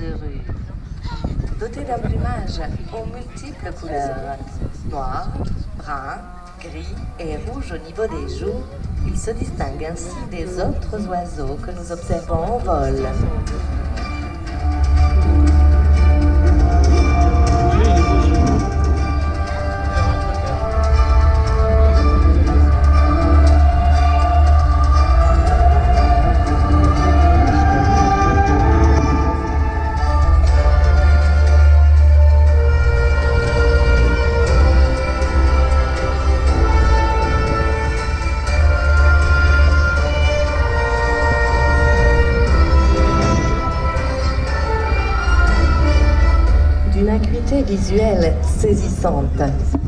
dorures. Doté d'un plumage aux multiples couleurs, noir, brun, gris et rouge au niveau des joues, il se distingue ainsi des autres oiseaux que nous observons au vol. Visuelle saisissante,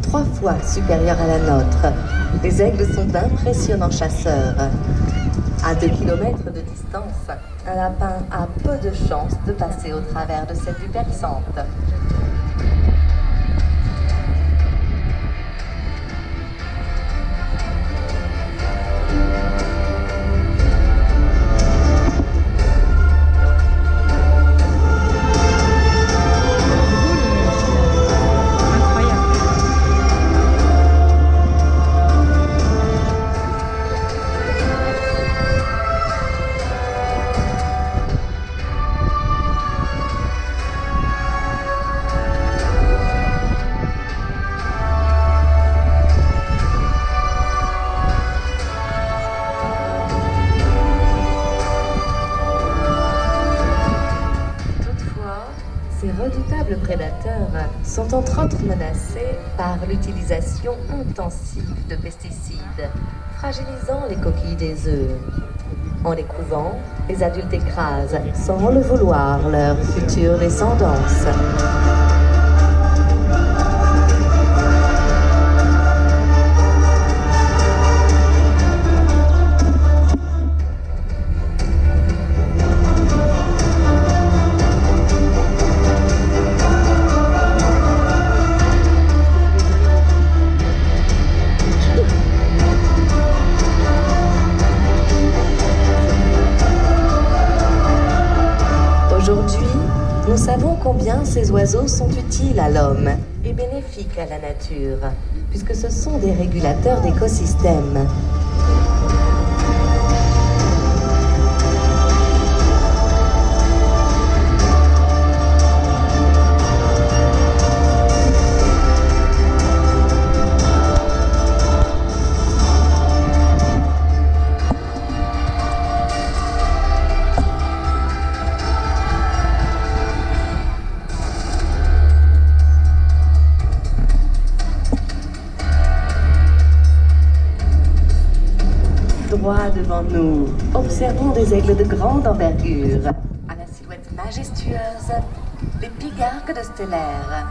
3 fois supérieure à la nôtre. Les aigles sont d'impressionnants chasseurs. À 2 kilomètres de distance, un lapin a peu de chance de passer au travers de cette vue perçante. Prédateurs sont entre autres menacés par l'utilisation intensive de pesticides, fragilisant les coquilles des œufs. En les couvant, les adultes écrasent, sans le vouloir, leur future descendance. Nous savons combien ces oiseaux sont utiles à l'homme et bénéfiques à la nature, puisque ce sont des régulateurs d'écosystèmes. Droit devant nous, observons des aigles de grande envergure. À la silhouette majestueuse, les pigargues de stellaire.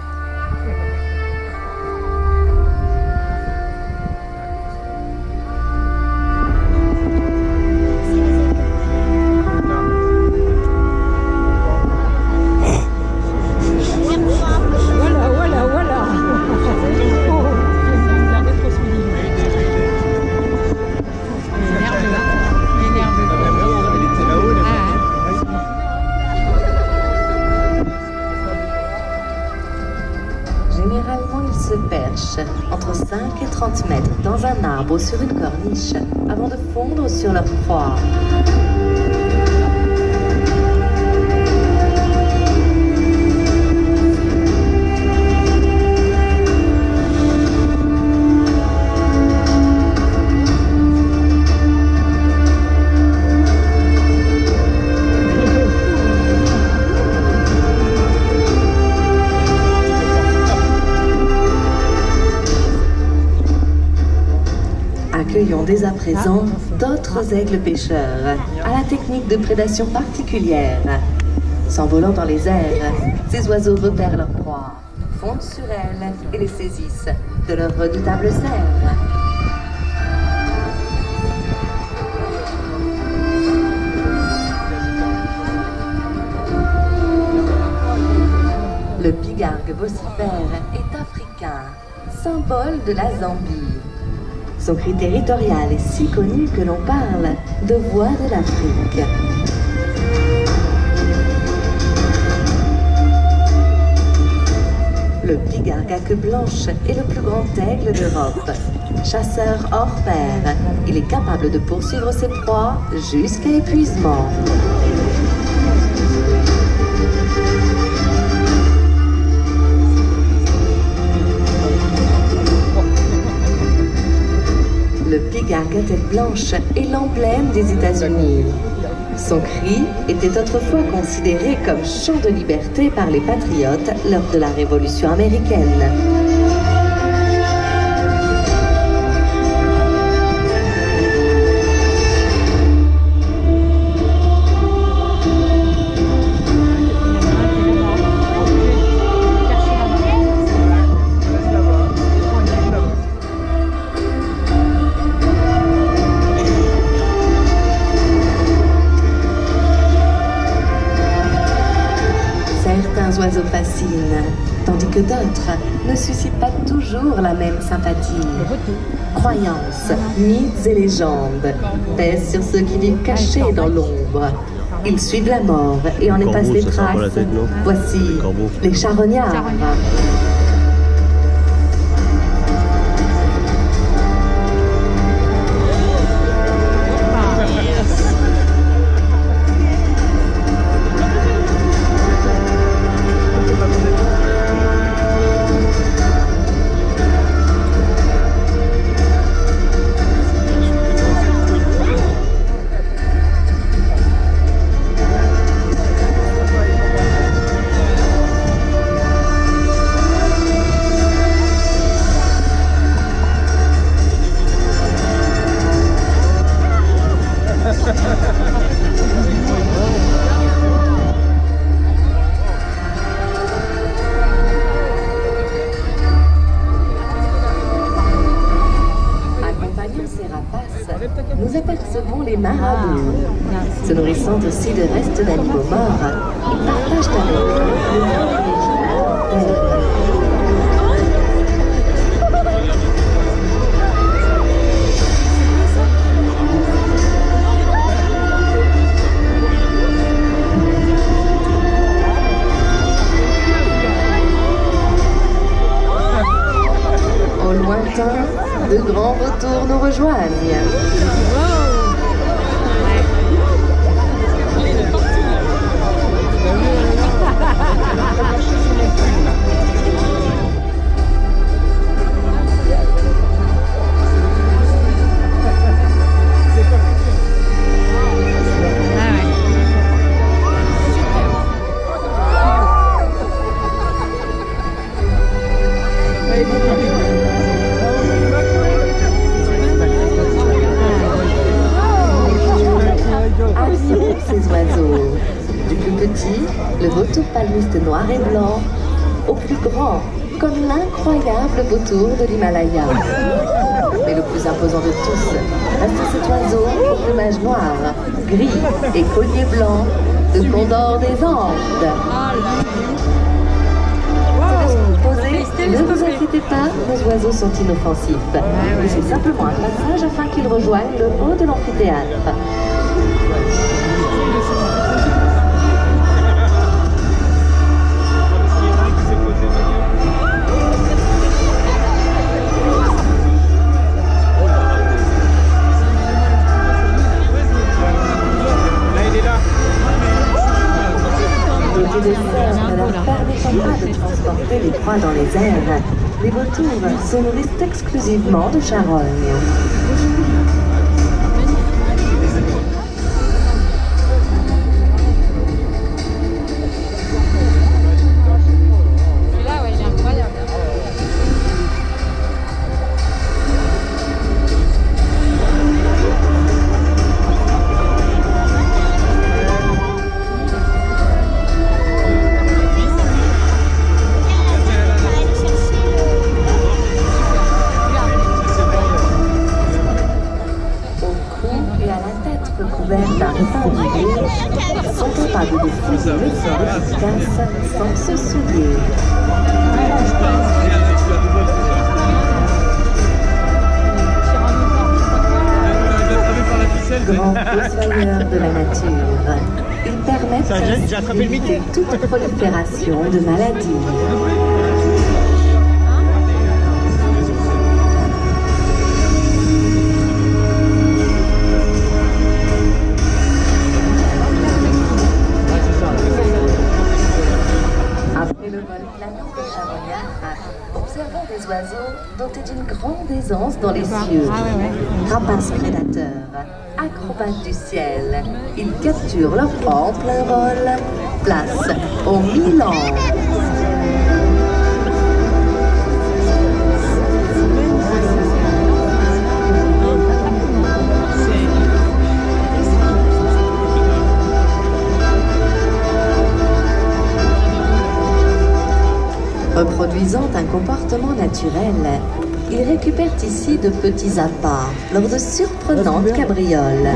Entre 5 et 30 mètres dans un arbre ou sur une corniche avant de fondre sur leur proie. Accueillons dès à présent d'autres aigles pêcheurs à la technique de prédation particulière. S'envolant dans les airs, ces oiseaux repèrent leur proie, fondent sur elle et les saisissent de leur redoutable serre. Le pigargue vocifère est africain, symbole de la Zambie. Son cri territorial est si connu que l'on parle de voix de l'Afrique. longue à queue blanche est le plus grand aigle d'Europe. Chasseur hors pair, il est capable de poursuivre ses proies jusqu'à épuisement. Le pigargue à tête blanche est l'emblème des États-Unis. Son cri était autrefois considéré comme chant de liberté par les patriotes lors de la Révolution américaine. Certains oiseaux fascinent, tandis que d'autres ne suscitent pas toujours la même sympathie. Croyances, mythes et légendes pèsent sur ceux qui vivent cachés dans l'ombre. Ils suivent la mort et en effacent les traces. Voici les charognards. Nous apercevons les marabouts. Se nourrissant aussi de restes d'animaux morts, ils partagent avec eux le privilège de la terre. Au lointain, de grands vautours nous rejoignent. Ces oiseaux, du plus petit, le vautour palmiste noir et blanc, au plus grand, comme l'incroyable vautour de l'Himalaya. Mais le plus imposant de tous reste cet oiseau au plumage noir, gris et collier blanc, de condor des Andes. Ne vous inquiétez pas, nos oiseaux sont inoffensifs. C'est simplement un passage afin qu'ils rejoignent le haut de l'amphithéâtre. Dotés de serres ne leur permettant pas de transporter les proies dans les airs, les vautours se nourrissent exclusivement de charognes. Recouverts d'un fin d'huile, sont capables de fouiller le sol efficace sans se souiller. Grands fossoyeurs de la nature, ils permettent d'éviter toute prolifération de maladies. petits oiseaux dotés d'une grande aisance dans les cieux. Rapaces prédateurs, acrobates du ciel, ils capturent leur proie en plein vol. Place au Milan. Reproduisant un comportement naturel, ils récupèrent ici de petits appâts lors de surprenantes cabrioles.